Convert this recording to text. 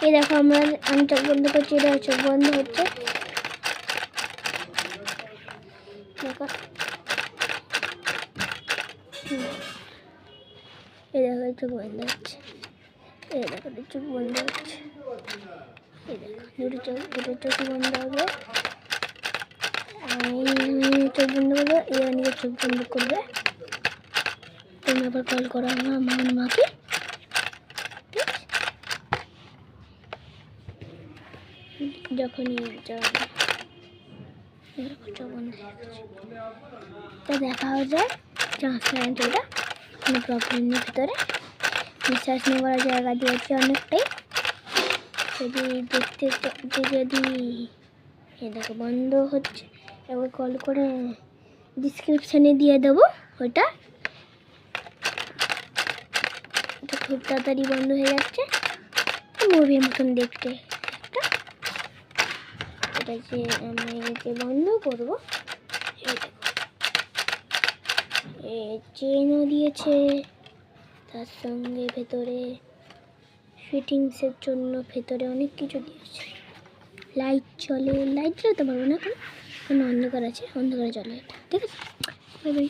এই দেখো আমি চোখ বন্ধ করছি, এটা চোখ বন্ধ হচ্ছে। দেখো এই দেখো চোখ বন্ধ হচ্ছে, এই দেখো চোখ বন্ধ হচ্ছে, এই দেখো দুটো চোখ বন্ধ হবে। আমি চোখ বন্ধ করবো, এরা নিজের চোখ বন্ধ করবে। তুমি আবার কল করো আমার মাকে। যখনই দেখা হয়ে যায় ট্রান্সপারেন্ট, এটা কোনো প্রবলেম নেই। ভিতরে নিঃশ্বাস নেওয়ার জায়গা দিয়েছে অনেকটাই। যদি দেখতে যদি এ দেখো বন্ধ হচ্ছে, এবার কল করে ডিসক্রিপশানে দিয়ে দেবো। ওটা খুব তাড়াতাড়ি বন্ধ হয়ে যাচ্ছে, মুভির মতন দেখতে একটা। এটা যে আমি যে বন্ধ করবো, চেনও দিয়েছে, তার সঙ্গে ভেতরে ফিটিংসের জন্য ভেতরে অনেক কিছু দিয়েছে। লাইট চলে, লাইট জ্বালাতে পারবো না কারণ অন্ধকার আছে, অন্ধকারে চলে এটা। ঠিক আছে, বাই বাই।